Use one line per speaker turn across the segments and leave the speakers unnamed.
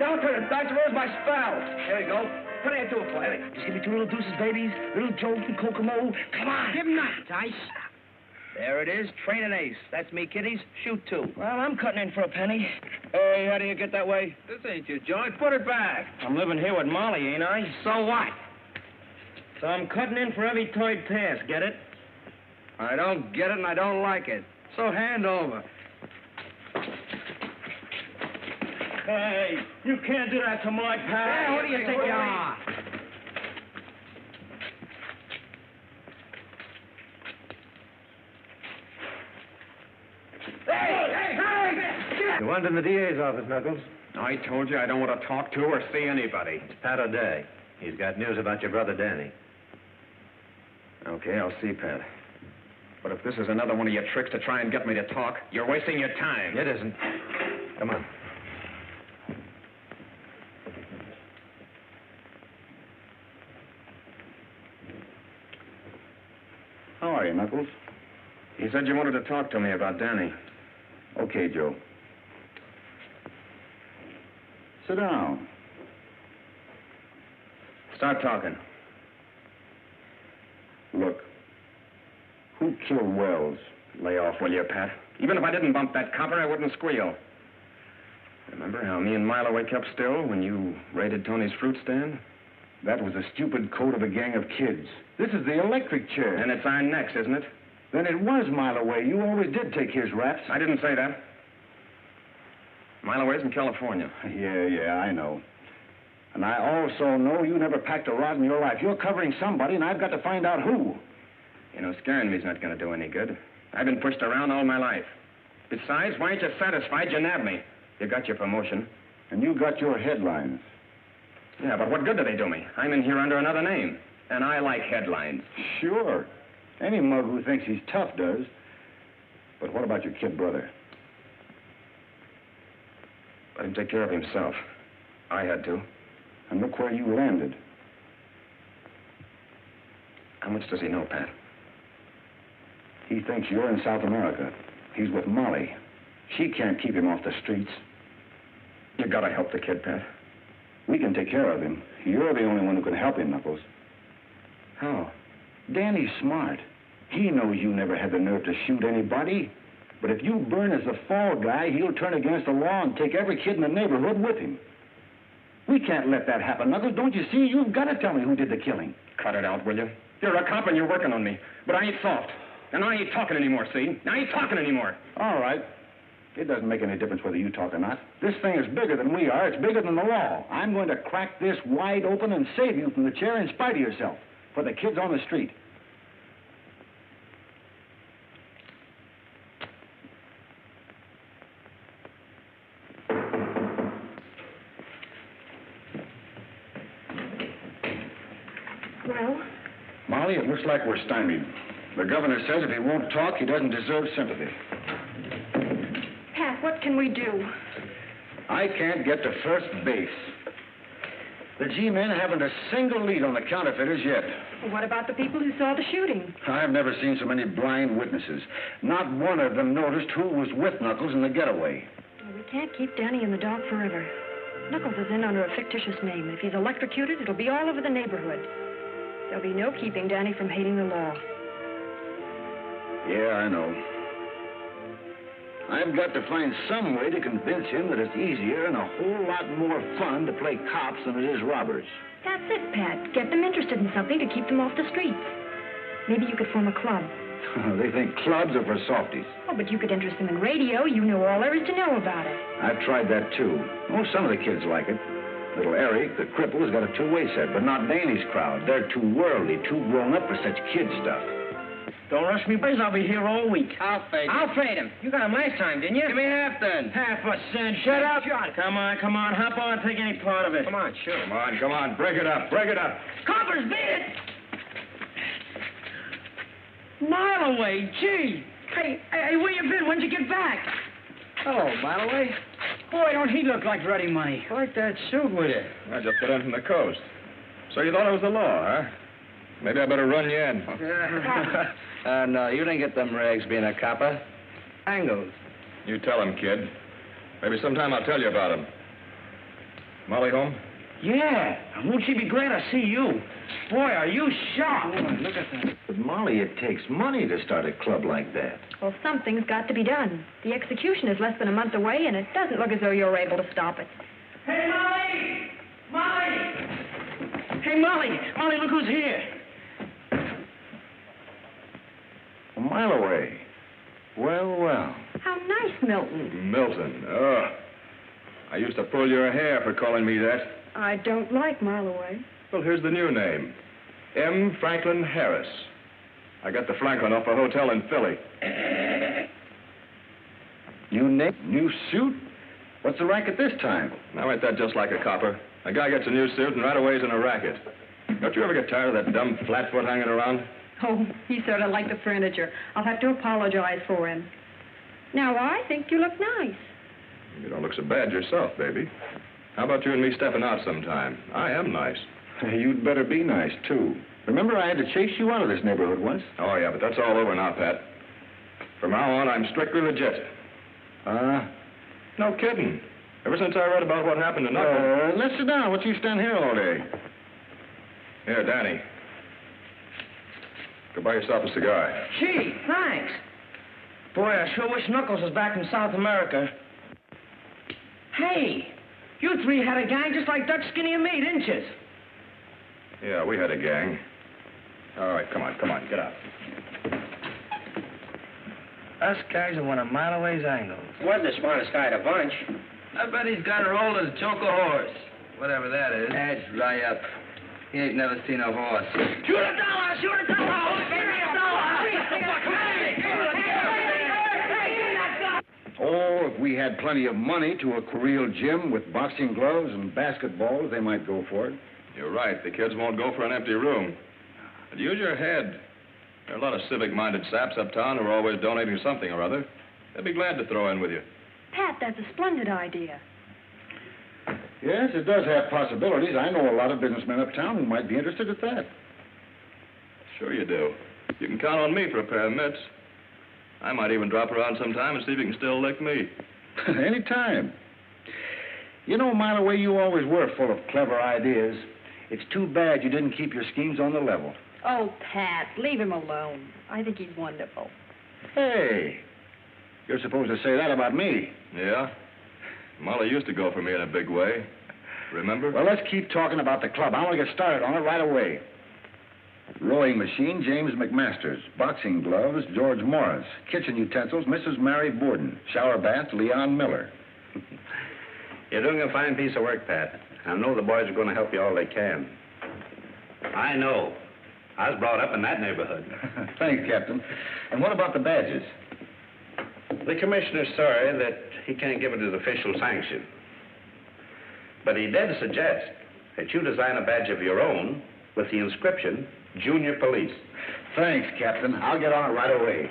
Down to the Dr. Rose my spout. There you go. Put it into a plate. Just give me 2 little deuces, babies. Little Joe from Kokomo. Come on.
Give him that, Dice.
There it is. Train an ace. That's me, kiddies. Shoot 2.
Well, I'm cutting in for a penny.
Hey, how do you get that way?
This ain't your joint. Put it back.
I'm living here with Molly, ain't I?
So what?
So I'm cutting in for every toy pass, get it?
I don't get it and I don't like it. So hand over.
Hey, you can't do that to my pal.
Hey, what do you think you are?
You went in the DA's office, Knuckles.
I told you I don't want to talk to or see anybody.
It's Pat O'Day. He's got news about your brother, Danny.
Okay, I'll see, Pat. But if this is another one of your tricks to try and get me to talk, you're wasting your time.
It isn't. Come on.
How are you, Knuckles?
You said you wanted to talk to me about Danny.
Okay, Joe. Sit down.
Start talking.
Look, who killed Wells?
Lay off, will you, Pat? Even if I didn't bump that copper, I wouldn't squeal. Remember how me and Miloway kept still when you raided Tony's fruit stand?
That was a stupid code of a gang of kids. This is the electric chair.
And it's our necks, isn't it?
Then it was Miloway. You always did take his raps.
I didn't say that. Miloway's in California.
Yeah, I know. And I also know you never packed a rod in your life. You're covering somebody, and I've got to find out who.
You know, scaring me's not going to do any good. I've been pushed around all my life. Besides, why ain't you satisfied you nabbed me? You got your promotion.
And you got your headlines.
Yeah, but what good do they do me? I'm in here under another name, and I like headlines.
Sure. Any mug who thinks he's tough does. But what about your kid brother?
Let him take care of himself. I had to.
And look where you landed.
How much does he know, Pat?
He thinks you're in South America. He's with Molly. She can't keep him off the streets.
You gotta help the kid, Pat.
We can take care of him. You're the only one who can help him, Knuckles.
How?
Danny's smart. He knows you never had the nerve to shoot anybody. But if you burn as the fall guy, he'll turn against the law and take every kid in the neighborhood with him. We can't let that happen, Knuckles. Don't you see? You've got to tell me who did the killing.
Cut it out, will you? You're a cop and you're working on me. But I ain't soft. And I ain't talking anymore, see? I ain't talking anymore.
All right. It doesn't make any difference whether you talk or not. This thing is bigger than we are. It's bigger than the law. I'm going to crack this wide open and save you from the chair in spite of yourself. For the kids on the street.
Well?
Molly, it looks like we're stymied. The governor says if he won't talk, he doesn't deserve sympathy.
Pat, what can we do?
I can't get to first base. The G-men haven't a single lead on the counterfeiters yet.
What about the people who saw the shooting?
I've never seen so many blind witnesses. Not one of them noticed who was with Knuckles in the getaway.
Well, we can't keep Danny in the dark forever. Knuckles is in under a fictitious name. If he's electrocuted, it'll be all over the neighborhood. There'll be no keeping Danny from hating the law.
Yeah, I know. I've got to find some way to convince him that it's easier and a whole lot more fun to play cops than it is robbers.
That's it, Pat. Get them interested in something to keep them off the streets. Maybe you could form a club.
They think clubs are for softies.
Oh, but you could interest them in radio. You know all there is to know about it.
I've tried that, too. Oh, some of the kids like it. Little Eric, the cripple, has got a two-way set, but not Danny's crowd. They're too worldly, too grown up for such kid stuff.
Don't rush me, boys. I'll be here all week.
I'll fade him.
I'll fade him. You got him last time, didn't you?
Give me half then.
Half a cent. Shut up. Come on. Hop on. Take any part of it.
Come on, sure.
Come on. Break it up.
Coppers, beat it! Mile away. Gee. Hey, where you been? When'd you get back?
Hello, Miloway.
Boy, don't he look like ready money.
Like that suit with you.
I just got in from the coast. So you thought it was the law, huh? Maybe I better run you in.
No, you didn't get them rags being a copper. Angles.
You tell him, kid. Maybe sometime I'll tell you about him. Molly home?
Yeah. Won't she be glad to see you? Boy, are you sharp.
Boy, look at that. But, Molly, it takes money to start a club like that.
Well, something's got to be done. The execution is less than a month away, and it doesn't look as though you're able to stop it.
Hey, Molly! Molly! Hey, Molly! Molly, look who's here.
A mile away. Well, well.
How nice, Milton.
Milton. Oh. I used to pull your hair for calling me that.
I don't like Mile Away.
Well, here's the new name. M. Franklin Harris. I got the Franklin off a hotel in Philly.
New suit? What's the racket this time?
Now, ain't that just like a copper? A guy gets a new suit and right away he's in a racket. Don't you ever get tired of that dumb flatfoot hanging around?
Oh, he's sort of like the furniture. I'll have to apologize for him. Now, I think you look nice.
You don't look so bad yourself, baby. How about you and me stepping out sometime? I am nice.
You'd better be nice, too. Remember, I had to chase you out of this neighborhood once?
Oh, yeah, but that's all over now, Pat. From now on, I'm strictly legit. No kidding. Ever since I read about what happened to Knuckles...
Let's sit down. What you stand here all day?
Here, Danny. Go buy yourself a cigar.
Gee, thanks. Boy, I sure wish Knuckles was back in South America. Hey, you three had a gang just like Dutch, Skinny, and me, didn't you?
Yeah, we had a gang. All right, come on, get out.
Us guys are one of Mile Away's angles.
Wasn't the smartest guy at a bunch.
I bet he's got her old as a choke a horse. Whatever that is.
That's right up. He ain't never seen a horse.
Shoot a dollar! Shoot a dollar! Give me a dollar!
Oh, if we had plenty of money to a real gym with boxing gloves and basketballs, they might go for it.
You're right. The kids won't go for an empty room. But use your head. There are a lot of civic-minded saps uptown who are always donating something or other. They'd be glad to throw in with you.
Pat, that's a splendid idea.
Yes, it does have possibilities. I know a lot of businessmen uptown who might be interested at that.
Sure you do. You can count on me for a pair of mitts. I might even drop around sometime and see if you can still lick me.
Any time. You know, Mile Away, you always were full of clever ideas. It's too bad you didn't keep your schemes on the level.
Oh, Pat, leave him alone. I think he's wonderful.
Hey, you're supposed to say that about me.
Yeah? Molly used to go for me in a big way. Remember?
Well, let's keep talking about the club. I want to get started on it right away. Rowing machine, James McMasters. Boxing gloves, George Morris. Kitchen utensils, Mrs. Mary Borden. Shower bath, Leon Miller.
You're doing a fine piece of work, Pat. I know the boys are going to help you all they can. I know. I was brought up in that neighborhood.
Thanks, Captain. And what about the badges?
The commissioner's sorry that he can't give it his official sanction. But he did suggest that you design a badge of your own with the inscription, Junior Police.
Thanks, Captain. I'll get on it right away.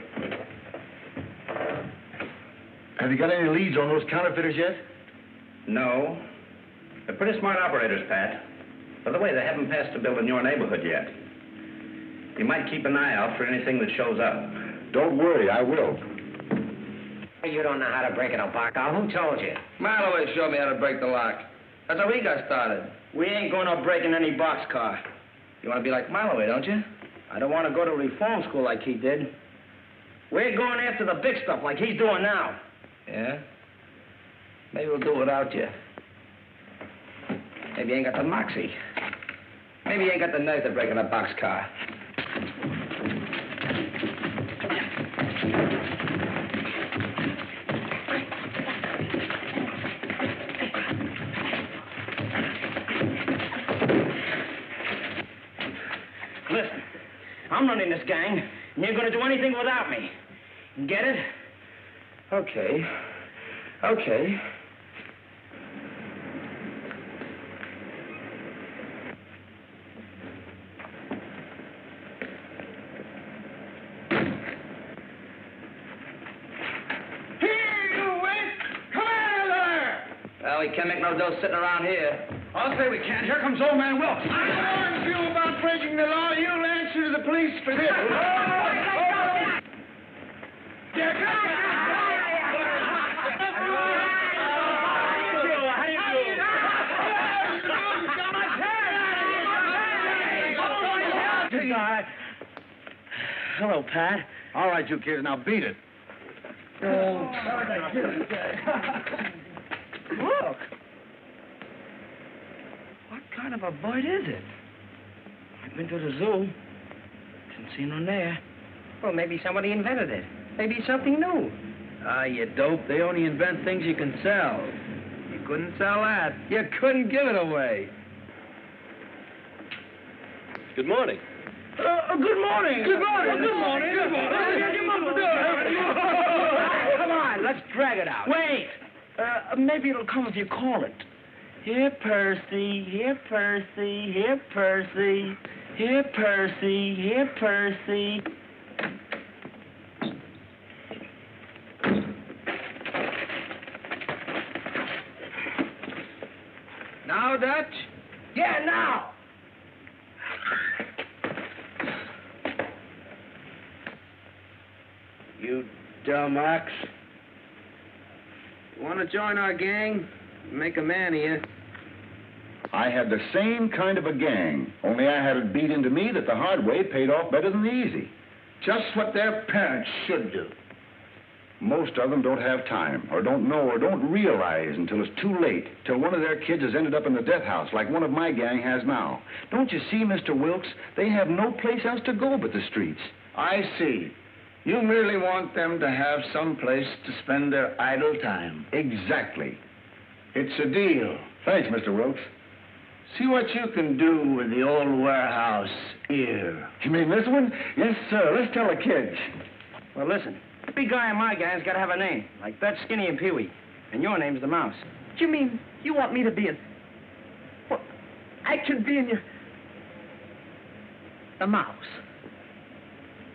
Have you got any leads on those counterfeiters yet?
No. They're pretty smart operators, Pat. By the way, they haven't passed a bill in your neighborhood yet. You might keep an eye out for anything that shows up.
Don't worry, I will.
You don't know how to break an alpaca. Who told you? Mile Away showed me how to break the lock. That's how he got started.
We ain't going to break in any boxcar.
You want to be like Mile Away, don't you?
I don't want to go to reform school like he did. We're going after the big stuff like he's doing now.
Yeah? Maybe we'll do it without you. Maybe you ain't got the moxie. Maybe you ain't got the nerve to break in a boxcar.
Listen, I'm running this gang, and you're going to do anything without me. Get it?
Okay. Okay. Well, we can't make no dough sitting around here.
I'll say we can't. Here comes old man Wilkes.
I warned you about breaking the law. You'll answer to the police for this.
Hello, Pat.
All right, you kids, now beat it.
Oh. Look. What kind of a bird is it? I've been to the zoo. Didn't see none there.
Well, maybe somebody invented it. Maybe it's something new.
Ah, you dope. They only invent things you can sell. You couldn't sell that. You couldn't give it away.
Good morning.
Good morning. Good morning. Good morning. Good morning. Come on, let's drag it out. Wait. Maybe it'll come if you call it. Here, Percy. Here, Percy. Here, Percy. Here, Percy. Here, Percy. Now, Dutch? Yeah, now. You dumb ox. Want to join our gang? Make a man of you.
I had the same kind of a gang, only I had it beat into me that the hard way paid off better than the easy.
Just what their parents should do.
Most of them don't have time, or don't know, or don't realize until it's too late, till one of their kids has ended up in the death house like one of my gang has now. Don't you see, Mr. Wilkes? They have no place else to go but the streets.
I see. You merely want them to have some place to spend their idle time.
Exactly.
It's a deal.
Thanks, Mr. Wilkes.
See what you can do with the old warehouse here.
You mean this one? Yes, sir. Let's tell the kids.
Well, listen. The big guy in my gang's got to have a name, like Bet, Skinny, and Pee-wee. And your name's the Mouse.
You mean you want me to be in... What? I can be in your...
The Mouse.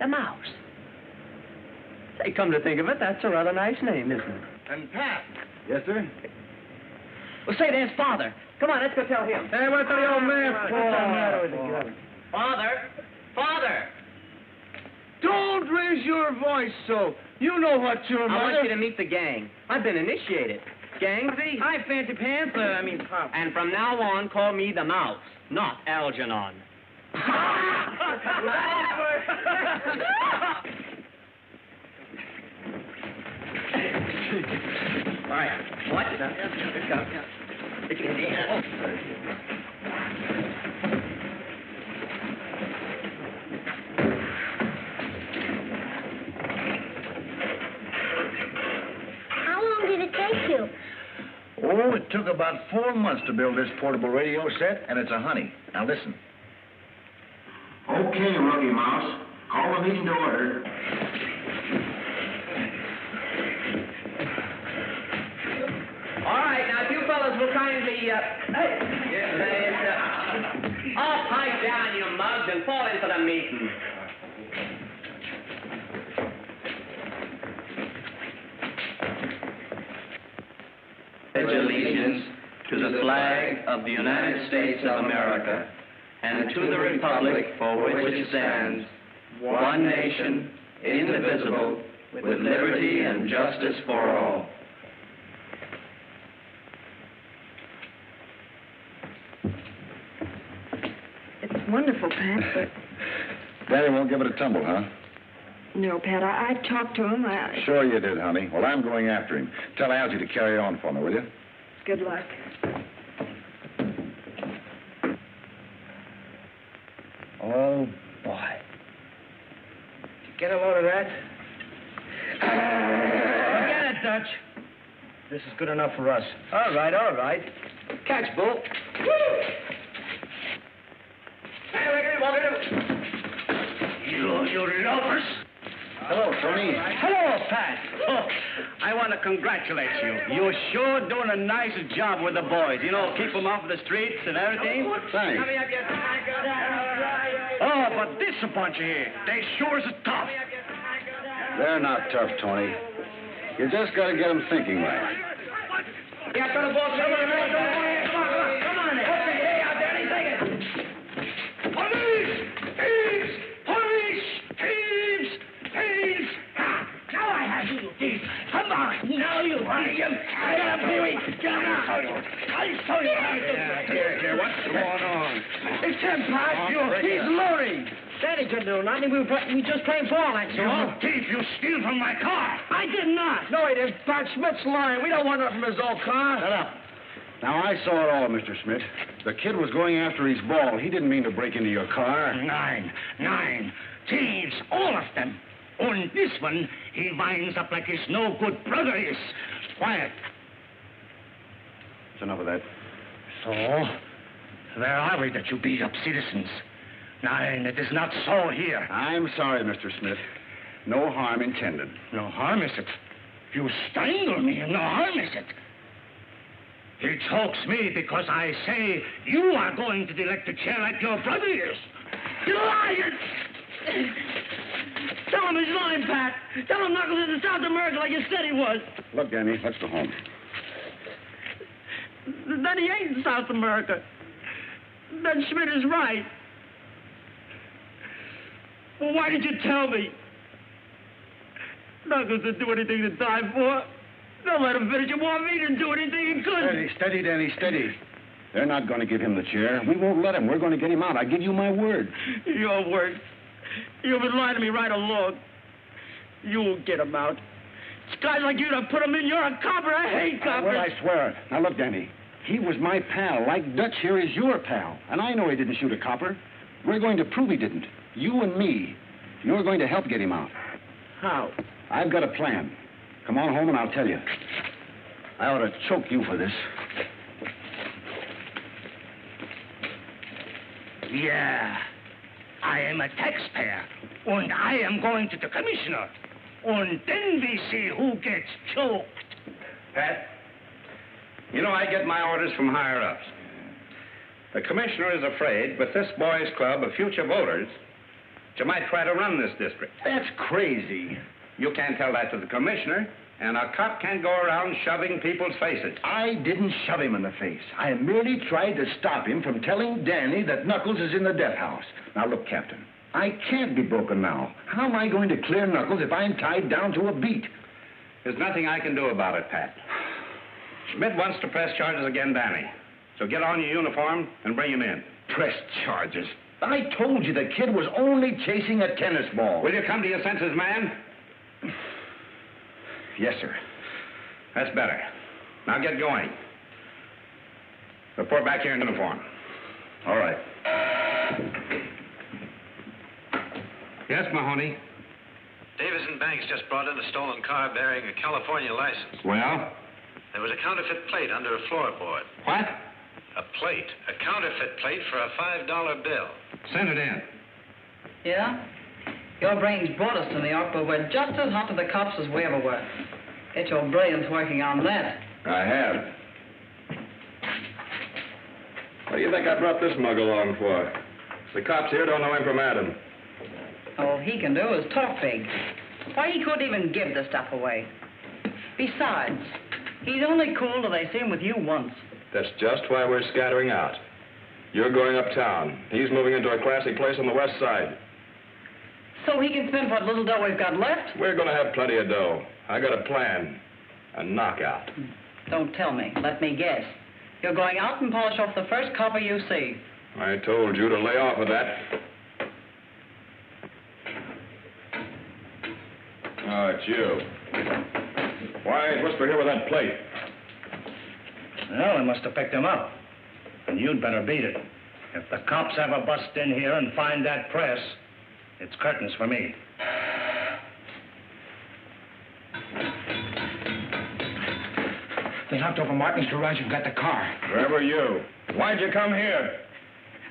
The Mouse. Say, come to think of it, that's a rather nice name, isn't it?
And Pat.
Yes, sir?
Well, say, there's Father. Come on, let's go tell him.
Hey, what's the old man
for? Father! Father!
Don't raise your voice so. You know what your mother...
I want you to meet the gang. I've been initiated. Gang? Hi, Fancy Pants. Pop. And from now on, call me the Mouse, not Algernon. All right. What?
How long did it take you?
Oh, it took about 4 months to build this portable radio set, and it's a honey. Now listen. Okay, Ruggy Mouse. Call the meeting to order.
All right, now, if you fellas will kindly, all pipe down, you mugs, and fall into the meeting.
Pledge allegiance to the flag of the United States of America and to the republic for which it stands, one nation, indivisible, with liberty and justice for all.
It's wonderful, Pat, but...
Daddy won't give it a tumble, huh?
No, Pat, I talked to him.
Sure you did, honey. Well, I'm going after him. Tell Algie to carry on for me, will you?
Good luck.
Oh, boy. Did you get a load of that? Forget it, Dutch. This is good enough for us. All right, all right. Catch, Bull.
Hey, what are you loafers?
Hello, Tony. Hello, Pat. Oh, I want to congratulate you. You're sure doing a nice job with the boys. You know, keep them off the streets and everything.
Thanks.
Oh, but this a bunch of here. They sure is tough.
They're not tough, Tony. You just got to get them thinking right.
Yeah, come on, boss. Come on. Hey, out there, take it.
Police! Thieves! Police! Thieves! Thieves! Now I have
you thief. Come on. Now you thief. Get up, Pee-wee. Get up. I'll show you how to do it.
Here, what's going on?
It's him, Pat. He's loading.
Daddy couldn't do nothing. We just playing ball, that's all.
Thief, you steal from my car.
I did not. No, he didn't. Pat Schmidt's lying. We don't want nothing from his old car.
Shut up. Now, I saw it all, Mr. Schmidt. The kid was going after his ball. He didn't mean to break into your car.
Nine. Thieves, all of them. On this one, he winds up like his no-good brother is. Quiet.
That's enough of that.
So, where are we that you beat up citizens? Nine, it is not so here.
I'm sorry, Mr. Schmidt. No harm intended.
No harm, is it? You strangle me, no harm, is it? He chokes me because I say you are going to the electric chair like your brother is. You liar!
Tell him he's lying, Pat. Tell him Knuckles is in South America like you said he was.
Look, Danny, let's go home.
Then he ain't in South America. Then Schmidt is right. Well, why did you tell me? Knuckles didn't do anything to die for. Don't let him finish. You want me to do anything he could.
Steady, Danny, steady. They're not going to give him the chair. We won't let him. We're going to get him out. I give you my word.
Your word. You've been lying to me right along. You'll get him out. It's guys like you that put him in. You're a copper. I hate coppers.
Well, I swear it. Now, look, Danny. He was my pal, like Dutch here is your pal. And I know he didn't shoot a copper. We're going to prove he didn't. You and me. You're going to help get him out.
How?
I've got a plan. Come on home and I'll tell you. I ought to choke you for this.
Yeah. I am a taxpayer. And I am going to the commissioner. And then we see who gets choked.
Pat, you know I get my orders from higher-ups. The commissioner is afraid with this boys' club of future voters that you might try to run this district.
That's crazy.
You can't tell that to the commissioner, and a cop can't go around shoving people's faces.
I didn't shove him in the face. I merely tried to stop him from telling Danny that Knuckles is in the death house. Now, look, Captain, I can't be broken now. How am I going to clear Knuckles if I'm tied down to a beat?
There's nothing I can do about it, Pat. Schmidt wants to press charges against Danny. So get on your uniform and bring him in.
Press charges? I told you the kid was only chasing a tennis ball.
Will you come to your senses, man?
Yes, sir.
That's better. Now get going. Report back here in uniform.
All right.
Yes, Mahoney?
Davis and Banks just brought in a stolen car bearing a California license.
Well?
There was a counterfeit plate under a floorboard.
What?
A plate. A counterfeit plate for a $5 bill.
Send it in.
Yeah? Your brains brought us to New York, but we're just as hot to the cops as we ever were. Get your brilliance working on that.
I have. What do you think I brought this mug along for? The cops here don't know him from Adam.
All he can do is talk big. Why, he couldn't even give the stuff away. Besides, he's only cool till they see him with you once.
That's just why we're scattering out. You're going uptown. He's moving into a classy place on the west side.
So he can spend what little dough we've got left?
We're going to have plenty of dough. I got a plan. A knockout.
Don't tell me. Let me guess. You're going out and polish off the first copper you see.
I told you to lay off of that. Oh, it's you. Why, whisper here with that plate?
Well, I must have picked him up. And you'd better beat it. If the cops ever bust in here and find that press, it's curtains for me.
They knocked over Martin's garage and got the car.
Where were you? Why'd you come here?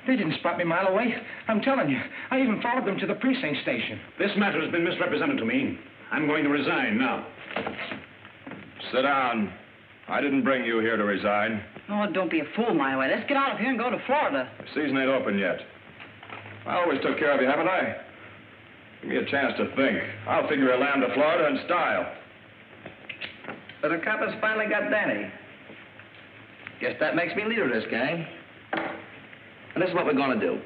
They didn't spot me a mile away. I'm telling you. I even followed them to the precinct station.
This matter has been misrepresented to me. I'm going to resign now.
Sit down. I didn't bring you here to resign.
Oh, don't be a fool, my way. Let's get out of here and go to Florida.
The season ain't open yet. I always took care of you, haven't I? Give me a chance to think. I'll figure a lamb to Florida in style.
But the coppers finally got Danny. Guess that makes me leader of this gang. And this is what we're going to do.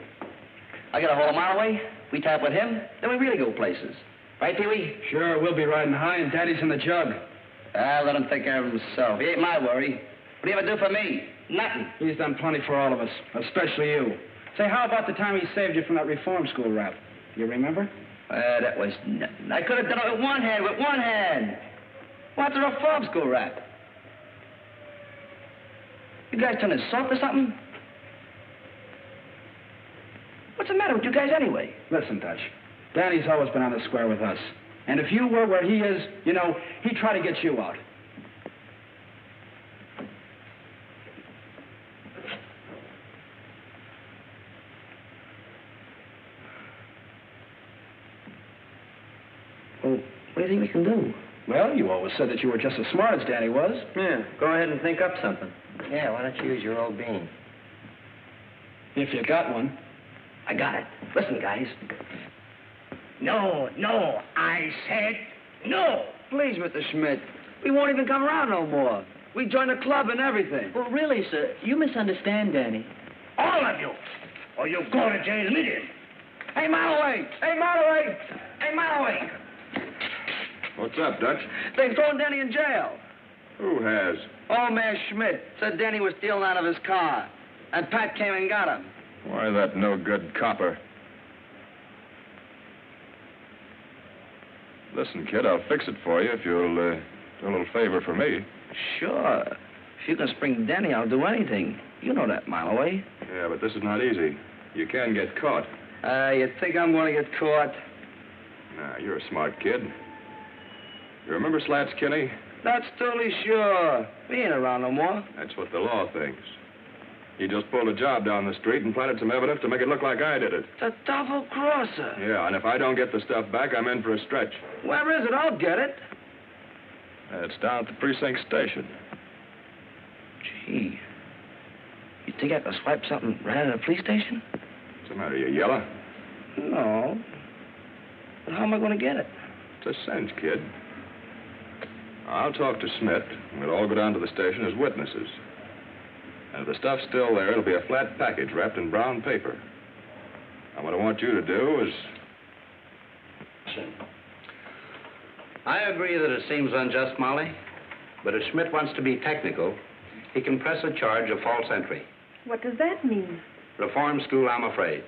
I get a hold of Marley, we tap with him, then we really go places.
Right, Pee-wee?
Sure, we'll be riding high and Daddy's in the jug.
Let him take care of himself. He ain't my worry. What do you ever do for me? Nothing.
He's done plenty for all of us, especially you. Say, how about the time he saved you from that reform school rap? You remember?
That was nothing. I could have done it with one hand. What's a reform school rap? You guys turning soft or something? What's the matter with you guys anyway?
Listen, Dutch. Danny's always been on the square with us. And if you were where he is, you know, he'd try to get you out.
Well, what do you think we can do?
Well, you always said that you were just as smart as Danny was.
Yeah, go ahead and think up something.
Yeah, why don't you use your old bean?
If you got one.
I got it. Listen, guys.
No, I said no.
Please, Mr. Schmidt. We won't even come around no more. We join the club and everything.
Well, really, sir, you misunderstand Danny.
All of you. Or you'll go to jail immediately.
Hey, Malloway! Hey, Malloway! Hey, Malloway!
What's up, Dutch?
They've thrown Danny in jail.
Who has?
Old man Schmidt said Danny was stealing out of his car. And Pat came and got him.
Why, that no-good copper. Listen, kid, I'll fix it for you if you'll do a little favor for me.
Sure. If you can spring Danny, I'll do anything. You know that, Malloway.
Yeah, but this is not easy. You can get caught.
You think I'm going to get caught?
Nah, you're a smart kid. You remember Slats Kinney?
That's totally sure. He ain't around no more.
That's what the law thinks. He just pulled a job down the street and planted some evidence to make it look like I did it.
The double-crosser.
Yeah, and if I don't get the stuff back, I'm in for a stretch.
Where is it? I'll get it.
It's down at the precinct station.
Gee. You think I could swipe something right out of the police station?
What's the matter, you yeller?
No. But how am I going to get it?
It's a cinch, kid. I'll talk to Smith, and we'll all go down to the station as witnesses. And if the stuff's still there, it'll be a flat package wrapped in brown paper. And what I want you to do is...
I agree that it seems unjust, Molly. But if Schmidt wants to be technical, he can press a charge of false entry.
What does that mean?
Reform school, I'm afraid.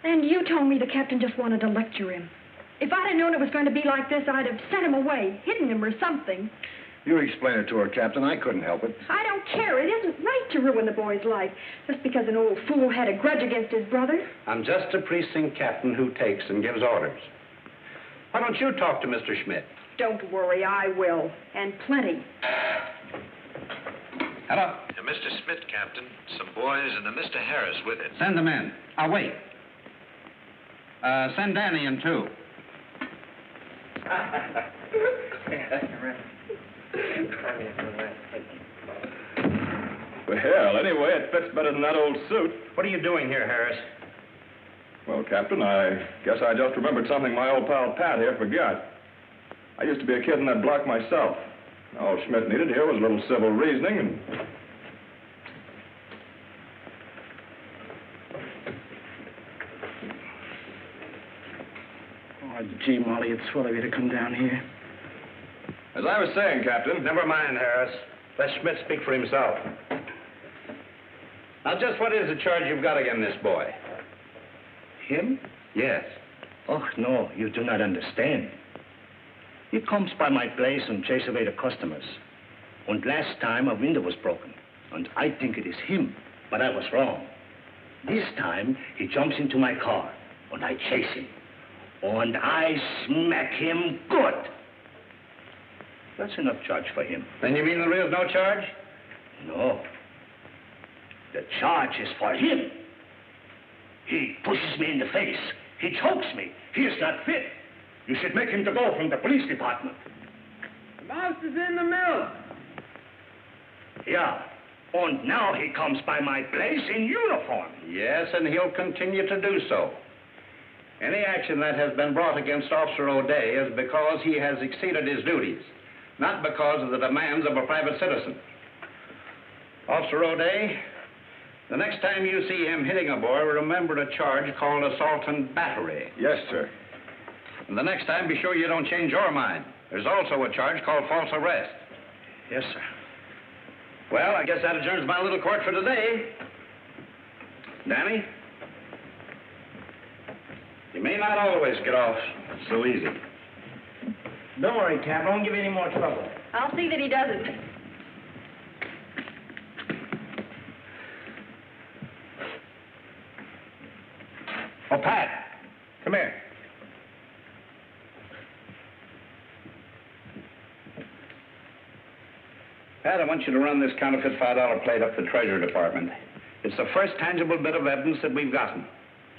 And you told me the captain just wanted to lecture him. If I'd have known it was going to be like this, I'd have sent him away, hidden him or something.
You explain it to her, Captain. I couldn't help it.
I don't care. It isn't right to ruin the boy's life just because an old fool had a grudge against his brother.
I'm just a precinct captain who takes and gives orders. Why don't you talk to Mr. Schmidt?
Don't worry, I will. And plenty.
Hello?
Mr. Smith, Captain. Some boys and a Mr. Harris with it.
Send them in. I'll wait. Send Danny in, too.
Well, anyway, it fits better than that old suit.
What are you doing here, Harris?
Well, Captain, I guess I just remembered something my old pal Pat here forgot. I used to be a kid in that block myself. All Schmidt needed here was a little civil reasoning and...
Oh, gee, Molly, it's swell of you to come down here.
As I was saying, Captain...
Never mind, Harris. Let Schmidt speak for himself. Now, just what is the charge you've got against this boy?
Him?
Yes.
Oh, no, you do not understand. He comes by my place and chases away the customers. And last time, a window was broken. And I think it is him, but I was wrong. This time, he jumps into my car, and I chase him. And I smack him good. That's enough charge for him.
Then you mean there is no charge?
No. The charge is for him. He pushes me in the face. He chokes me. He is not fit. You should make him to go from the police department.
The mouse is in the mill.
Yeah. And now he comes by my place in uniform.
Yes, and he'll continue to do so. Any action that has been brought against Officer O'Day is because he has exceeded his duties, not because of the demands of a private citizen. Officer O'Day, the next time you see him hitting a boy, remember a charge called assault and battery.
Yes, sir.
And the next time, be sure you don't change your mind. There's also a charge called false arrest.
Yes, sir.
Well, I guess that adjourns my little court for today. Danny? You may not always get off so easy.
Don't worry, Cap. I won't give you any more trouble.
I'll see that he doesn't.
Oh, Pat, come here. Pat, I want you to run this counterfeit $5 plate up the Treasury Department. It's the first tangible bit of evidence that we've gotten,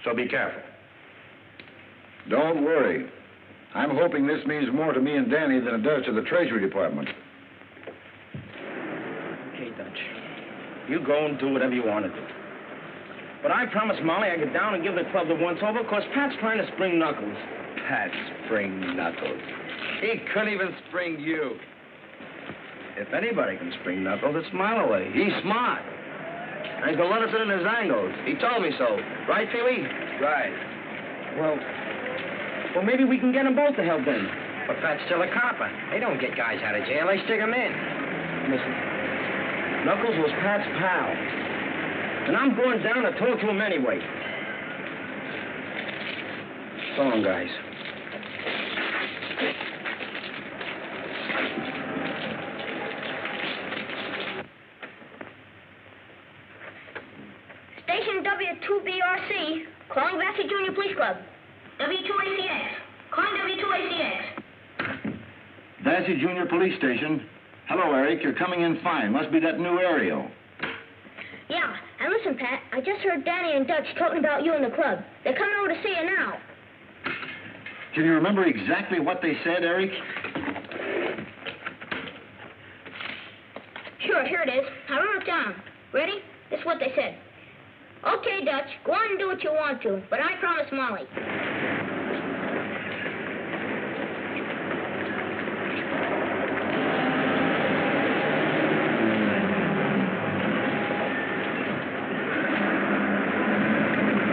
so be careful.
Don't worry. I'm hoping this means more to me and Danny than it does to the Treasury Department.
Okay, Dutch. You go and do whatever you want to do. But I promised Molly I'd get down and give the club the once-over because Pat's trying to spring Knuckles.
Pat spring Knuckles. He couldn't even spring you.
If anybody can spring Knuckles, it's Mile Away. He's smart. And he's going to let us in his angles. He told me so. Right, Pee-wee?
Right.
Well, maybe we can get them both to help then.
But Pat's still a copper. They don't get guys out of jail. They stick them in.
Listen, Knuckles was Pat's pal. And I'm going down to talk to him anyway. So long, guys.
Station W2BRC, calling Vassar Junior Police Club. W2ACX, calling W2ACX.
Vassar Junior Police Station. Hello, Eric. You're coming in fine. Must be that new aerial.
Yeah, and listen, Pat, I just heard Danny and Dutch talking about you in the club. They're coming over to see you now.
Can you remember exactly what they said, Eric?
Sure, here it is. I wrote it down. Ready? This is what they said. Okay, Dutch, go on and do what you want to, but I promise Molly.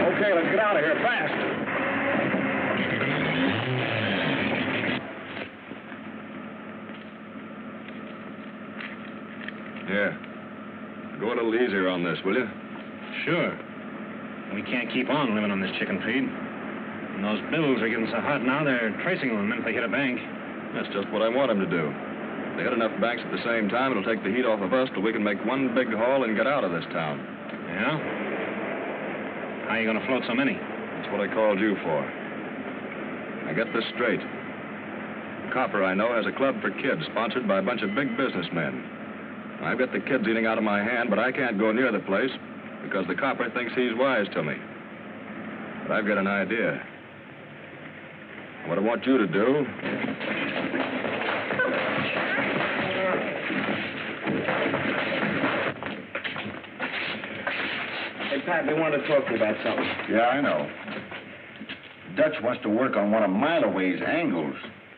Okay, let's get out of here fast.
Yeah. Go a little easier on this, will you?
Sure. We can't keep on living on this chicken feed. And those bills are getting so hot now, they're tracing them the minute they hit a bank.
That's just what I want them to do. If they hit enough banks at the same time, it'll take the heat off of us till we can make one big haul and get out of this town.
Yeah? How are you going to float so many?
That's what I called you for. Now get this straight. The copper I know has a club for kids sponsored by a bunch of big businessmen. I've got the kids eating out of my hand, but I can't go near the place because the copper thinks he's wise to me. But I've got an idea. What I want you to do...
Hey, Pat, we want to talk to you about something.
Yeah, I know. Dutch wants to work on one of Mile Away's angles.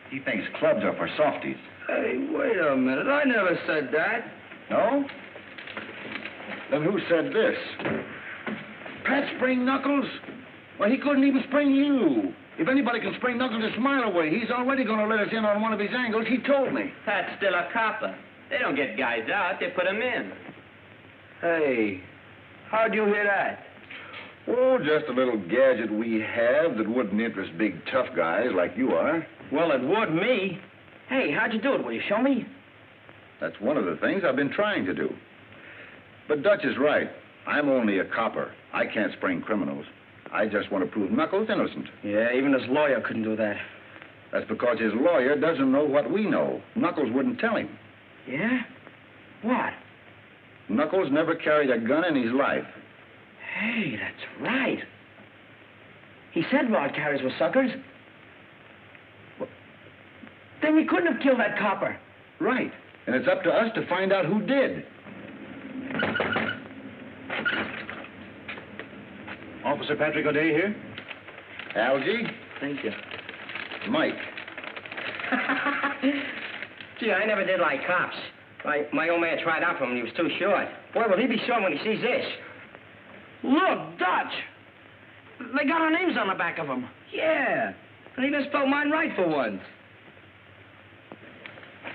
He thinks clubs are for softies.
Hey, wait a minute. I never said that.
No? Then who said this? Pat spring Knuckles? Well, he couldn't even spring you. If anybody can spring Knuckles, it's Mile Away. He's already going to let us in on one of his angles. He told me.
Pat's still a copper. They don't get guys out. They put them in.
Hey, how'd you hear that?
Oh, just a little gadget we have that wouldn't interest big, tough guys like you are.
Well, it would me. Hey, how'd you do it? Will you show me?
That's one of the things I've been trying to do. But Dutch is right. I'm only a copper. I can't spring criminals. I just want to prove Knuckles innocent.
Yeah, even his lawyer couldn't do that.
That's because his lawyer doesn't know what we know. Knuckles wouldn't tell him.
Yeah? What?
Knuckles never carried a gun in his life.
Hey, that's right. He said rod carriers were suckers. Well, then we couldn't have killed that copper.
Right. And it's up to us to find out who did.
Officer Patrick O'Day here.
Algie?
Thank you.
Mike.
Gee, I never did like cops. My old man tried out for him and he was too short. Boy, will he be short when he sees this.
Look, Dutch. They got our names on the back of them.
Yeah.
And he done spelled mine right for once.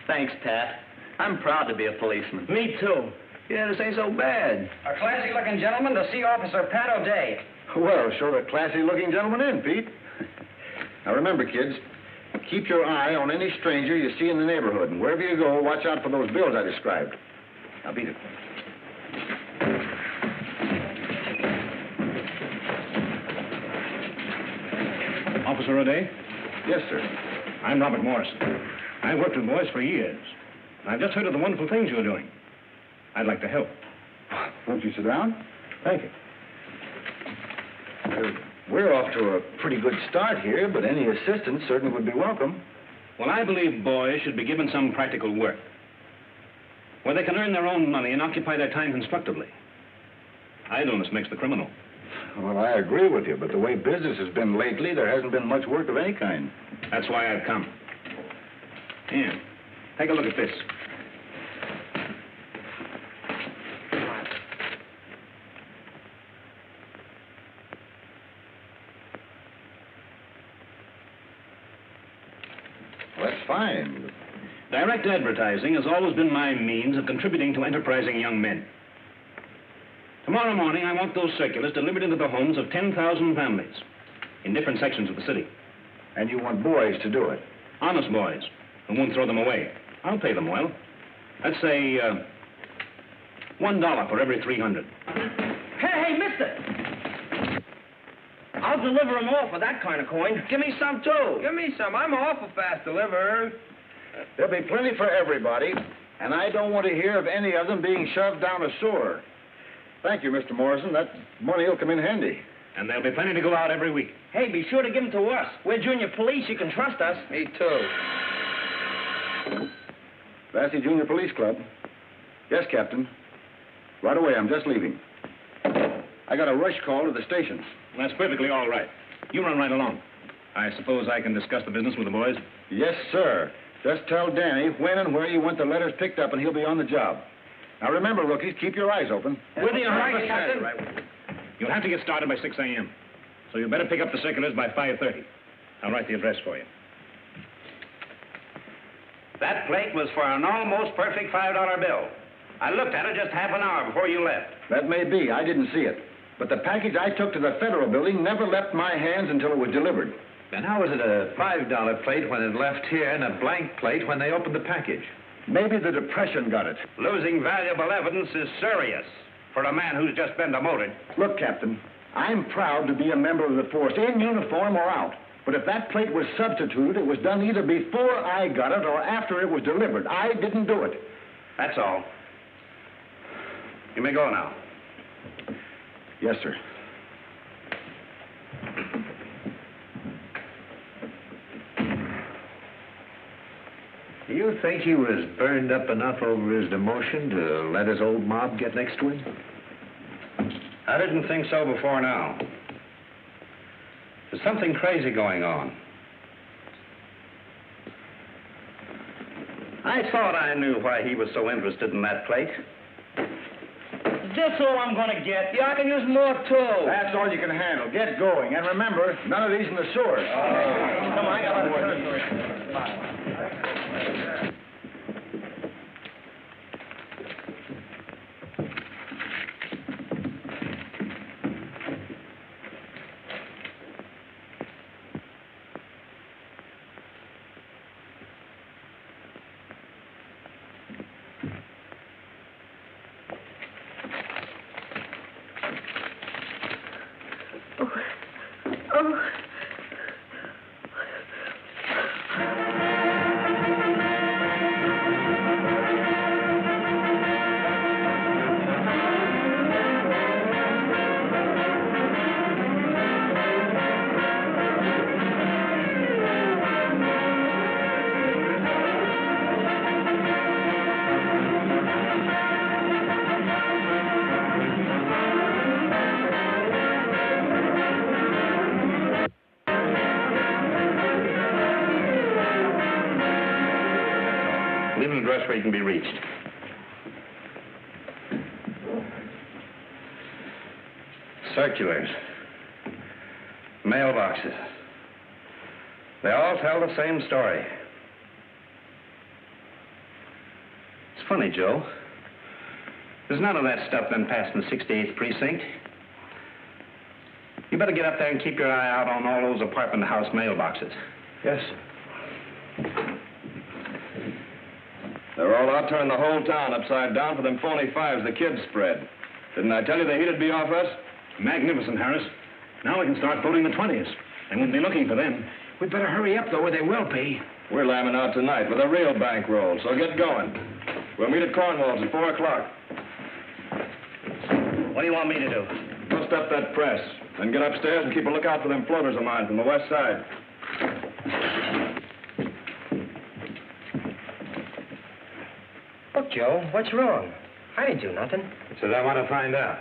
Thanks, Pat. I'm proud to be a policeman.
Me too. Yeah, this ain't so bad.
A classy-looking gentleman to see Officer Pat O'Day.
Well, show the classy-looking gentleman in, Pete. Now, remember, kids, keep your eye on any stranger you see in the neighborhood. And wherever you go, watch out for those bills I described. Now, beat it.
Officer O'Day?
Yes, sir.
I'm Robert Morrison. I've worked with boys for years. I've just heard of the wonderful things you're doing. I'd like to help.
Won't you sit down?
Thank you.
We're off to a pretty good start here, but any assistance certainly would be welcome.
Well, I believe boys should be given some practical work, where they can earn their own money and occupy their time constructively. Idleness makes the criminal.
Well, I agree with you, but the way business has been lately, there hasn't been much work of any kind.
That's why I've come. Here, take a look at this.
Well, that's fine.
Direct advertising has always been my means of contributing to enterprising young men. Tomorrow morning, I want those circulars delivered into the homes of 10,000 families in different sections of the city.
And you want boys to do it?
Honest boys who won't throw them away. I'll pay them well. Let's say $1 for every 300.
Hey, mister! I'll deliver them all for that kind of coin. Give me some, too.
Give me some. I'm an awful fast deliverer.
There'll be plenty for everybody, and I don't want to hear of any of them being shoved down a sewer. Thank you, Mr. Morrison. That money will come in handy.
And there'll be plenty to go out every week.
Hey, be sure to give them to us. We're junior police. You can trust us.
Me too.
Vassy Junior Police Club. Yes, Captain. Right away. I'm just leaving. I got a rush call to the station.
That's perfectly all right. You run right along. I suppose I can discuss the business with the boys?
Yes, sir. Just tell Danny when and where you want the letters picked up, and he'll be on the job. Now, remember, rookies, keep your eyes open.
With you, right, Captain.
Right. You'll have to get started by 6 a.m., so you better pick up the circulars by 5:30. I'll write the address for you.
That plate was for an almost perfect $5 bill. I looked at it just half an hour before you left.
That may be. I didn't see it. But the package I took to the Federal Building never left my hands until it was delivered.
Then how was it a $5 plate when it left here and a blank plate when they opened the package?
Maybe the Depression got it.
Losing valuable evidence is serious for a man who's just been demoted.
Look, Captain, I'm proud to be a member of the force, in uniform or out. But if that plate was substituted, it was done either before I got it or after it was delivered. I didn't do it.
That's all. You may go now.
Yes, sir.
Do you think he was burned up enough over his demotion to let his old mob get next to him?
I didn't think so before now. There's something crazy going on. I thought I knew why he was so interested in that plate.
Is this all I'm gonna get? Yeah, I can use more, too.
That's all you can handle. Get going. And remember, none of these in the sewers.
Come on, I got a turn.
Leave an address where you can be reached. Circulars. Mailboxes. They all tell the same story. It's funny, Joe. There's none of that stuff been passed in the 68th precinct. You better get up there and keep your eye out on all those apartment house mailboxes.
Yes.
They're all out turning the whole town upside down for them phony fives the kids spread. Didn't I tell you the heat'd be off us?
Magnificent, Harris. Now we can start folding the 20s. They won't be looking for them.
We'd better hurry up, though, or they will be.
We're lambing out tonight with a real bankroll, so get going. We'll meet at Cornwall's at 4 o'clock.
What do you want me to do?
Bust up that press, then get upstairs and keep a lookout for them floaters of mine from the west side.
Look, Joe, what's wrong? I didn't do nothing.
That's what I want to find out.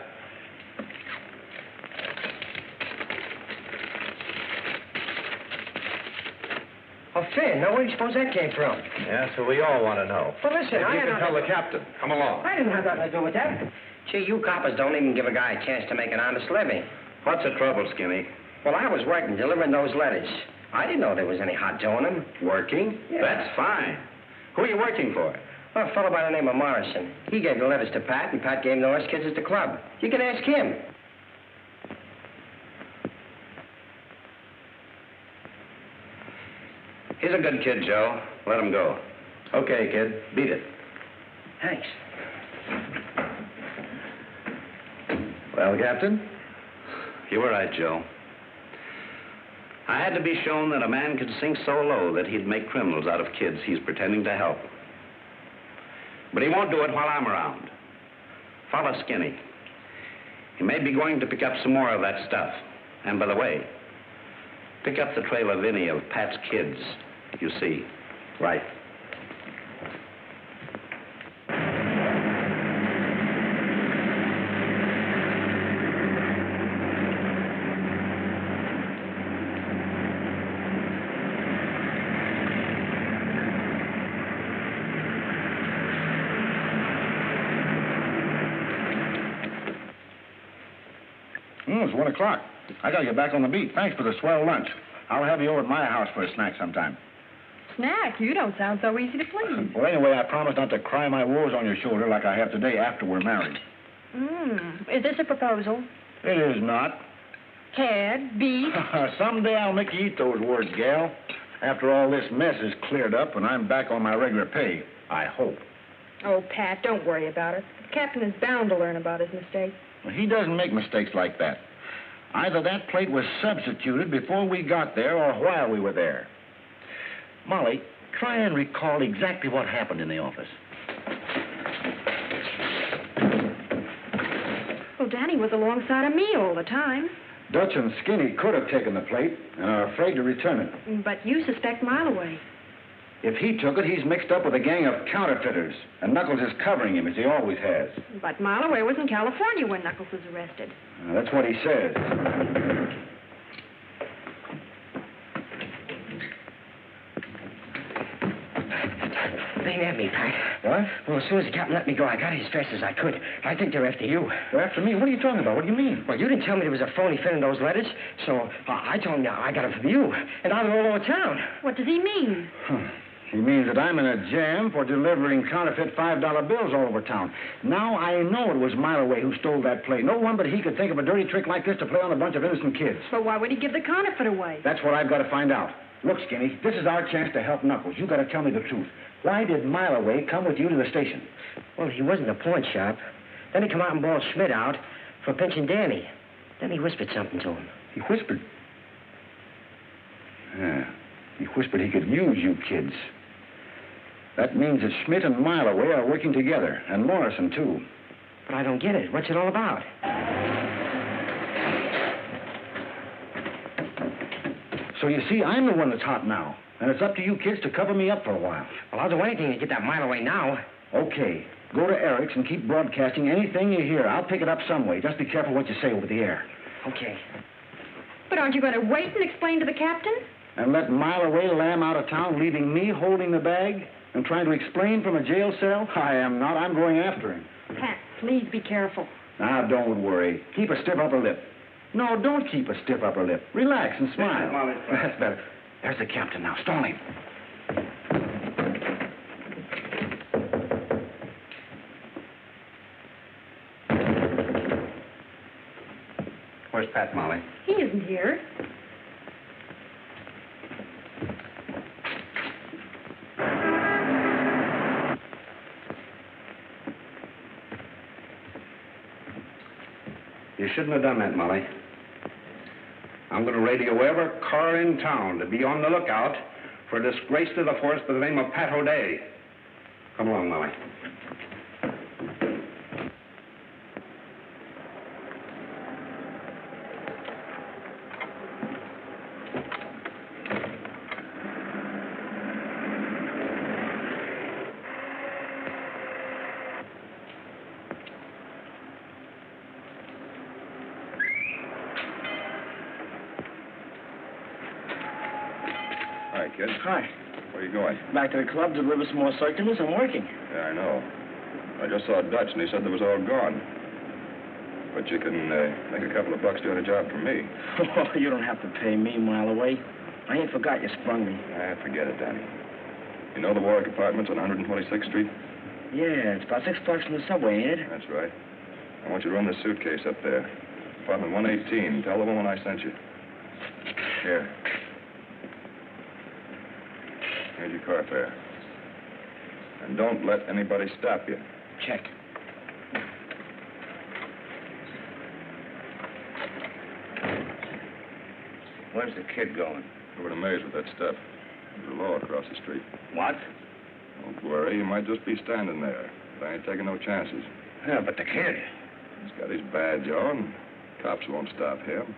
Oh, Finn, now where do you suppose that came from?
Yeah, so we all want to know.
Well, listen,
Maybe you can tell the captain. Come along.
I didn't have nothing to do with that. Gee, you coppers don't even give a guy a chance to make an honest living.
What's the trouble, Skinny?
Well, I was working, delivering those letters. I didn't know there was any hot dough in them.
Working?
Yeah.
That's fine. Who are you working for?
Well, a fellow by the name of Morrison. He gave the letters to Pat, and Pat gave them to us kids at the club. You can ask him.
He's a good kid, Joe. Let him go. Okay, kid. Beat it.
Thanks.
Well, Captain? You were right, Joe. I had to be shown that a man could sink so low that he'd make criminals out of kids he's pretending to help. But he won't do it while I'm around. Follow Skinny. He may be going to pick up some more of that stuff. And by the way, pick up the trail of any of Pat's kids you see. Right.
It's 1 o'clock. I gotta get back on the beat. Thanks for the swell lunch. I'll have you over at my house for a snack sometime.
Snack? You don't sound so easy to please.
Well, anyway, I promise not to cry my woes on your shoulder like I have today after we're married.
Is this a proposal?
It is not.
Cad, beef?
Someday I'll make you eat those words, gal. After all this mess is cleared up and I'm back on my regular pay, I hope.
Oh, Pat, don't worry about it. The captain is bound to learn about his mistake.
Well, he doesn't make mistakes like that. Either that plate was substituted before we got there or while we were there. Molly, try and recall exactly what happened in the office.
Well, Danny was alongside of me all the time.
Dutch and Skinny could have taken the plate and are afraid to return it.
But you suspect Mileway.
If he took it, he's mixed up with a gang of counterfeiters, and Knuckles is covering him, as he always has.
But Mileway was in California when Knuckles was arrested.
That's what he says.
They nabbed me, Pat.
What?
Well, as soon as the captain let me go, I got as fast as I could. I think they're after you.
They're after me? What are you talking about? What do you mean?
Well, you didn't tell me there was a phony Finn in those letters, so I told him I got them from you, and now they're all over town.
What does he mean?
He means that I'm in a jam for delivering counterfeit $5 bills all over town. Now I know it was Mileway who stole that plate. No one but he could think of a dirty trick like this to play on a bunch of innocent kids.
But why would he give the counterfeit away?
That's what I've got to find out. Look, Skinny, this is our chance to help Knuckles. You got to tell me the truth. Why did Mileway come with you to the station?
Well, he was in the pawn shop. Then he come out and bawled Schmidt out for pinching Danny. Then he whispered something to him.
He whispered? Yeah. He whispered he could use you kids. That means that Schmidt and Mileway are working together, and Morrison, too.
But I don't get it. What's it all about?
So you see, I'm the one that's hot now, and it's up to you kids to cover me up for a while.
Well, I'll do anything to get that Mileway now.
Okay. Go to Eric's and keep broadcasting anything you hear. I'll pick it up some way. Just be careful what you say over the air.
Okay.
But aren't you going to wait and explain to the captain?
And let Mileway lamb out of town, leaving me holding the bag and trying to explain from a jail cell? I am not. I'm going after him.
Pat, please be careful.
Now, don't worry. Keep a stiff upper lip. No, don't keep a stiff upper lip. Relax and smile.
Molly,
That's better. There's the captain now. Stall him.
Where's Pat, Molly?
He isn't here.
You shouldn't have done that, Molly. I'm going to radio every car in town to be on the lookout for a disgrace to the force by the name of Pat O'Day. Come along, Molly.
Hi, kid.
Hi.
Where are you going?
Back to the club to deliver some more circulars. I'm working.
Yeah, I know. I just saw Dutch, and he said there was all gone. But you can make a couple of bucks doing a job for me.
Oh, you don't have to pay me a mile away. I ain't forgot you sprung me.
Forget it, Danny. You know the Warwick Apartments on 126th Street?
Yeah, it's about $6 from the subway, ain't it?
That's right. I want you to run the suitcase up there. Apartment 118. Tell the woman I sent you. Here. Here's your car fare. And don't let anybody stop you.
Check.
Where's the kid going?
Over to Mays with that stuff. There's a law across the street.
What?
Don't worry, he might just be standing there. But I ain't taking no chances.
Yeah, but the kid.
He's got his badge on. Cops won't stop him.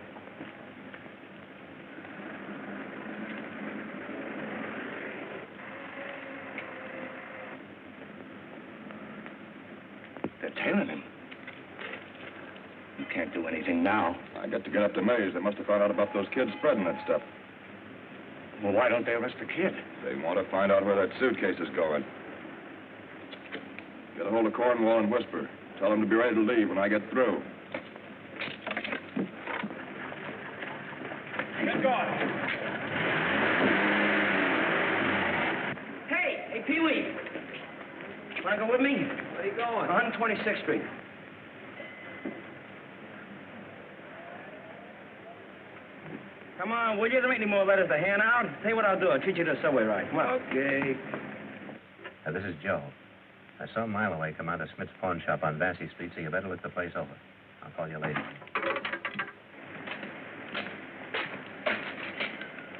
They're tailing him. You can't do anything now.
I got to get up to Mays. They must have found out about those kids spreading that stuff.
Well, why don't they arrest the kid?
They want to find out where that suitcase is going. Get a hold of Cornwall and whisper. Tell them to be ready to leave when I get through.
Get going. Hey, Pee-wee. Want to go with me?
Where are you going?
126th Street. Come on, will you? There ain't any more letters to hand out. Tell you what I'll do. I'll treat you to a subway ride. Come on.
Okay.
This is Joe. I saw a mile away come out of Smith's pawn shop on Vassy Street, so you better look the place over. I'll call you later.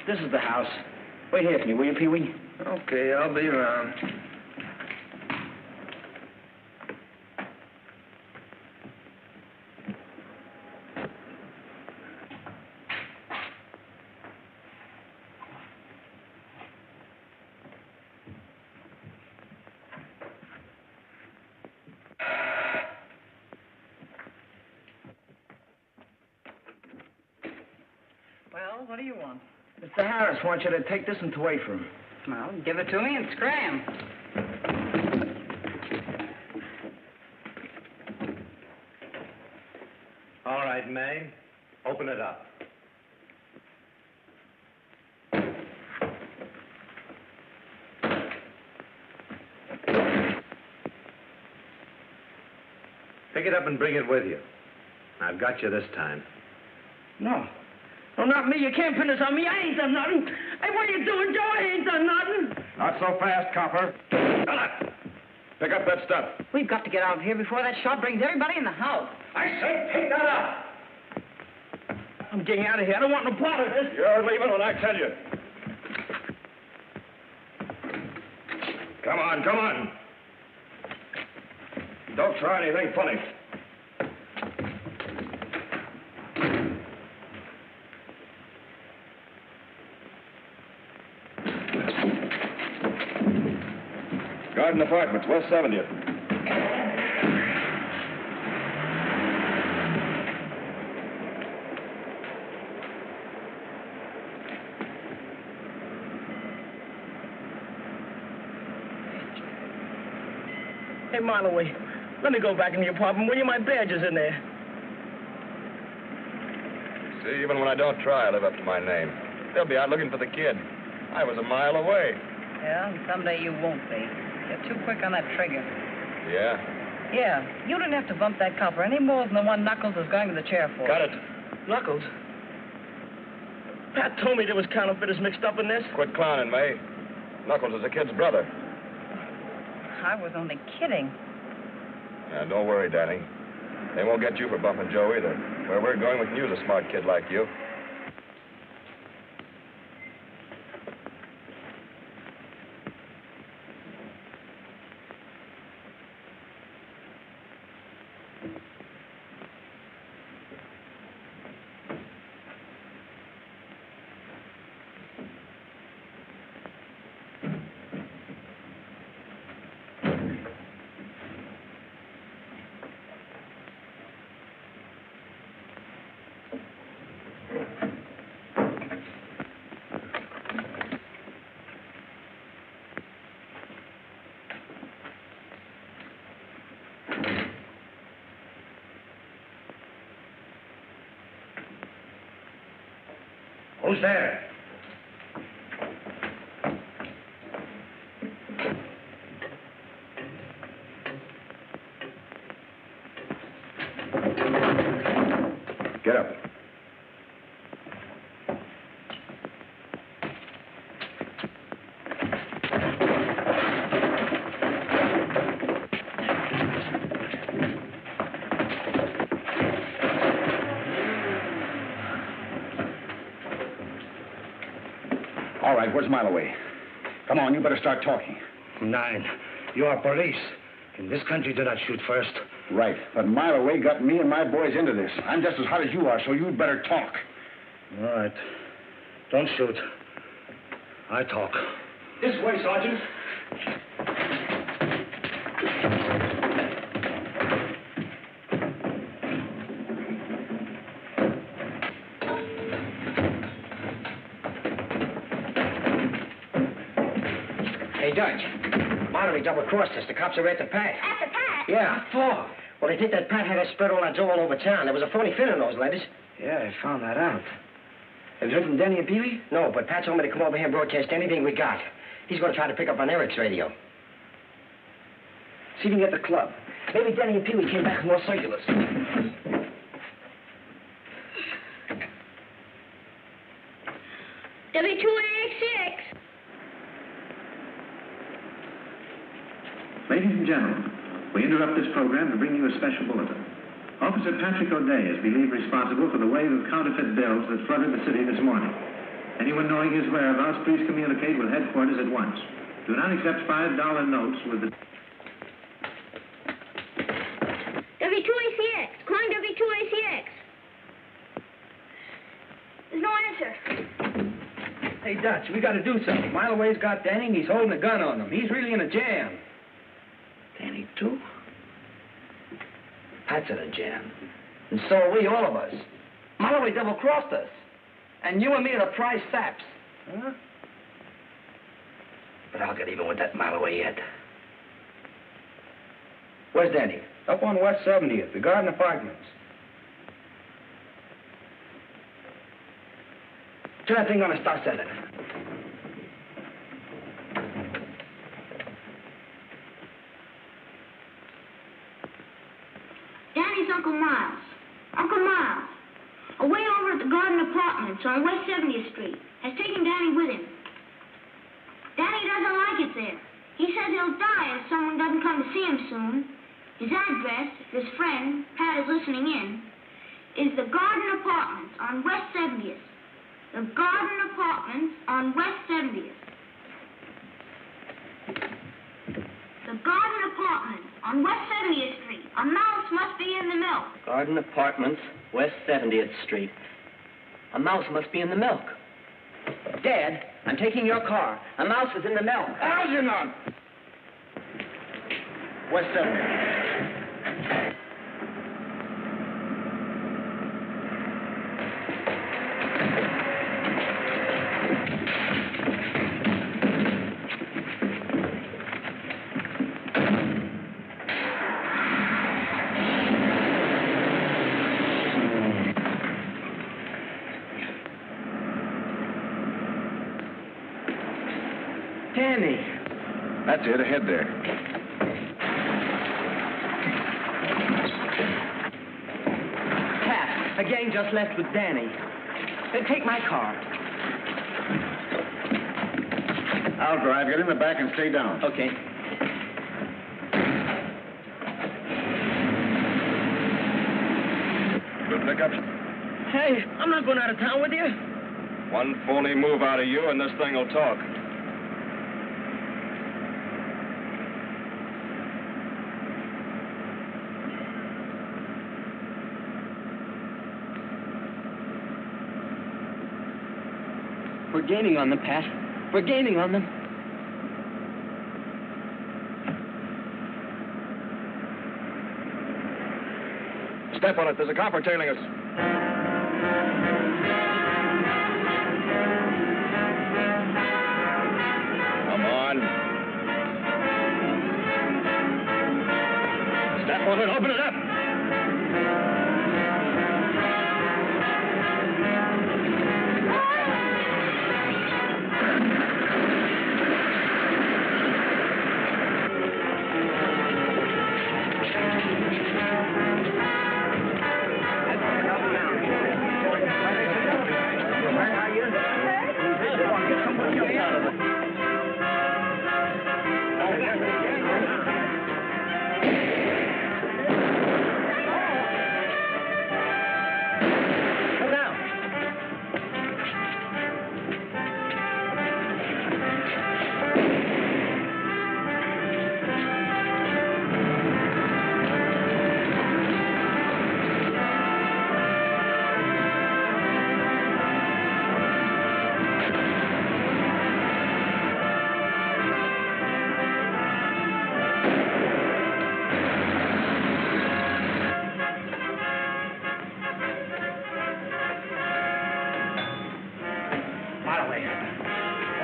This is the house. Wait here for me, will you, Pee-wee?
Okay, I'll be around.
Well, what do you want?
Mr. Harris wants you to take this and away from him.
Well, give it to me and scram.
All right, May. Open it up. Pick it up and bring it with you. I've got you this time.
No. No, not me. You can't pin this on me. I ain't done nothing. Hey, what are you doing, Joe? I ain't done nothing.
Not so fast, copper. Pick up that stuff.
We've got to get out of here before that shot brings everybody in the house.
I said pick that up. I'm getting out of here. I don't want no part of this.
You're leaving when I tell you. Come on, come on. Don't try anything funny. Garden Apartments, West 70th.
Hey, Marloway, let me go back in the apartment. Will you? My badge is in there.
See, even when I don't try, I live up to my name. They'll be out looking for the kid. I was a mile away.
Yeah, and someday you won't be. You're too quick on that trigger.
Yeah?
Yeah, you didn't have to bump that copper any more than the one Knuckles is going to the chair for.
Got it.
Knuckles? Pat told me there was counterfeiters mixed up in this.
Quit clowning, May. Knuckles is the kid's brother.
I was only kidding.
Yeah, don't worry, Danny. They won't get you for bumping Joe either. Where we're going, we can use a smart kid like you.
Who's there?
Get up. All right, where's Mileway? Come on, you better start talking.
9. You are police. In this country, do not shoot first.
Right, but Mileway got me and my boys into this. I'm just as hot as you are, so you'd better talk.
All right. Don't shoot. I talk.
This way, Sergeant.
Hey, Dutch. Monterey double-crossed us. The cops are at the Pat.
At the Pat?
Yeah.
Oh.
Well, they think that Pat had us spread all that dough all over town. There was a phony fin in those letters.
Yeah, I found that out. Have you heard from Danny and Pee-wee?
No, but Pat told me to come over here and broadcast anything we got. He's going to try to pick up on Eric's radio.
See if you can get the club. Maybe Danny and Pee-wee came back with more circulars.
W286.
Ladies and gentlemen, we interrupt this program to bring you a special bulletin. Officer Patrick O'Day is believed responsible for the wave of counterfeit bills that flooded the city this morning. Anyone knowing his whereabouts, please communicate with headquarters at once. Do not accept $5 notes with the...
W2ACX. Calling W2ACX. There's no answer.
Hey, Dutch, we got to do something. Mileway's got Danny, and he's holding a gun on him. He's really in a jam. Danny, too? Pat's in a jam. And so are we, all of us. Mileway double-crossed us. And you and me are the prize saps. Huh? But I'll get even with that Mileway yet. Where's Danny? Up on West 70th, the Garden Apartments. Turn that thing on and start sending.
Danny's Uncle Miles. Uncle Miles. Away over at the Garden Apartments on West 70th Street. Has taken Danny with him. Danny doesn't like it there. He says he'll die if someone doesn't come to see him soon. His address, if his friend, Pat, is listening in, is the Garden Apartments on West 70th. The Garden Apartments on West 70th. The Garden Apartments on West 70th Street. A mouse must be in the milk.
Garden Apartments, West 70th Street. A mouse must be in the milk. Dad, I'm taking your car. A mouse is in the milk.
Algernon! West 70th. That's it, ahead there.
Pat, a gang just left with Danny. Take my car.
I'll drive. Get in the back and stay down.
Okay.
Good pickup.
Hey, I'm not going out of town with you.
One phony move out of you, and this thing will talk.
We're gaining on them, Pat. We're gaining on them.
Step on it. There's a copper tailing us. Come on. Step on it. Open it up.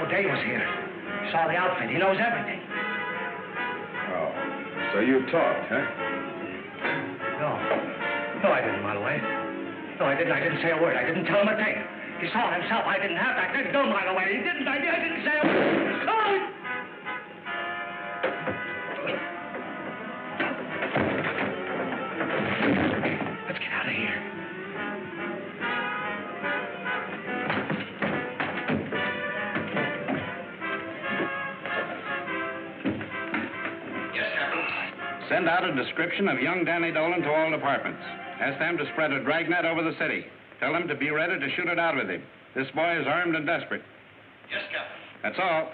Day was here. Saw the outfit. He knows everything.
Oh, so you talked, huh?
No, I didn't, Marloway. No, I didn't. I didn't say a word. I didn't tell him a thing. He saw it himself. I didn't have to. I didn't go, Marloway. He didn't. I didn't say a word. Oh! Let's get out of here.
Send out a description of young Danny Dolan to all departments. Ask them to spread a dragnet over the city. Tell them to be ready to shoot it out with him. This boy is armed and desperate.
Yes, Captain.
That's all.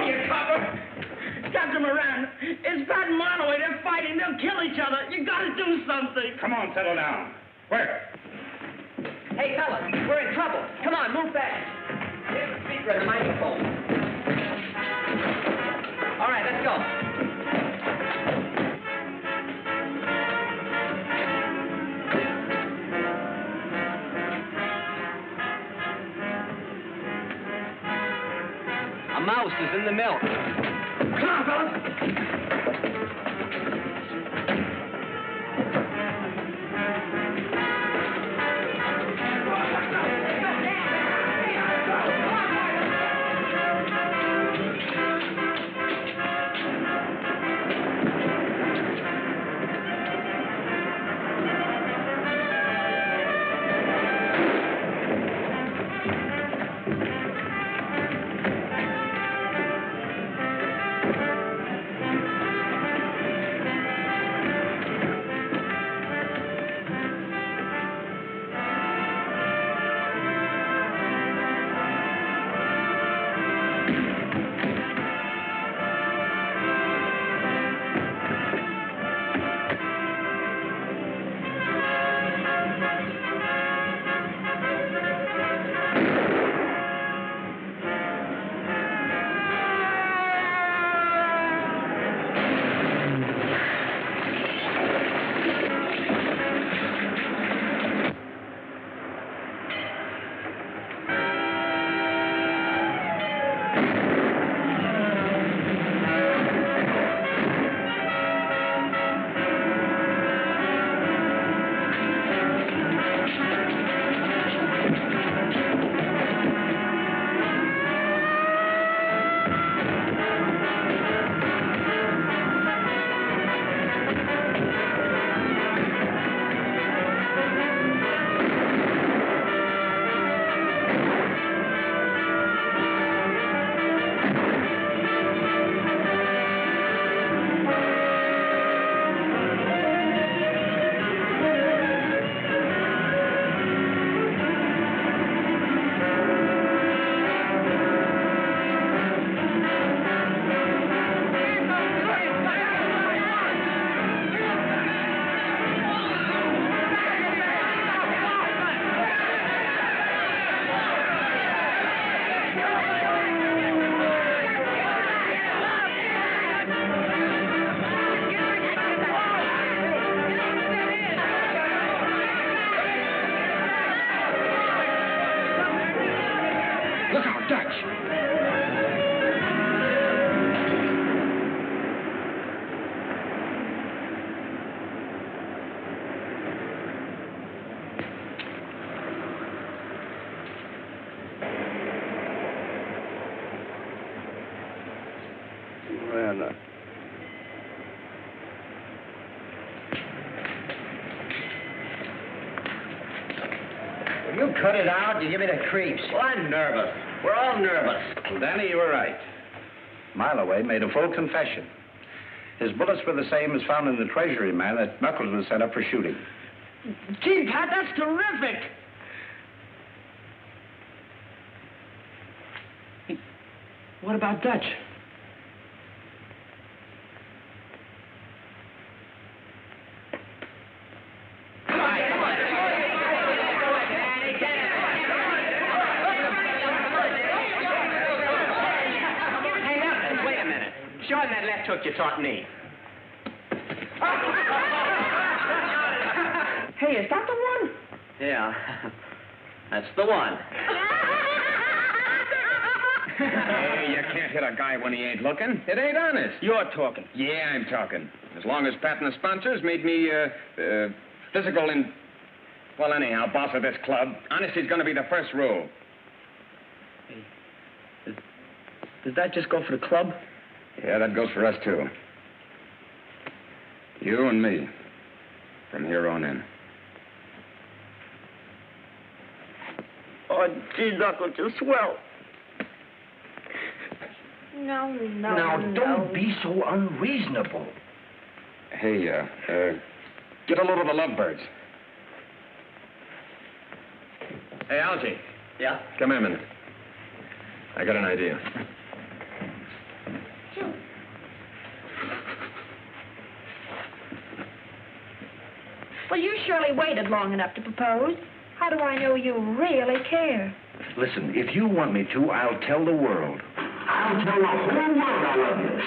You copper! Captain Moran, it's Pat and Marloway. They're fighting. They'll kill each other. You gotta do something.
Come on, settle down. Where?
Hey, fellas, we're in trouble. Come on, move fast. Here's the speaker and the microphone. All right, let's go. A mouse is in the milk. Come on, fellas.
Well,
You cut it out, you give me the creeps.
Well, I'm nervous. We're all nervous. Well, Danny, you were right. Miloway made a full confession. His bullets were the same as found in the Treasury man that Knuckles was sent up for shooting.
Gee, Pat, that's terrific. Hey, what about Dutch?
Show him that left hook you taught me.
Hey, is that the one?
Yeah, that's the one.
Hey, you can't hit a guy when he ain't looking. It ain't honest.
You're talking.
Yeah, I'm talking. As long as Pat and the sponsors made me, physical and... Well, anyhow, boss of this club, honesty's gonna be the first rule.
Hey, does that just go for the club?
Yeah, that goes for us, too. You and me. From here on in.
Oh, gee, Knuckles, you're swell.
No.
Now, don't be so unreasonable.
Hey, get a load of the lovebirds. Hey, Algie.
Yeah?
Come here a minute. I got an idea.
Well, you surely waited long enough to propose. How do I know you really care?
Listen, if you want me to, I'll tell the world. I'll tell the whole world I love you.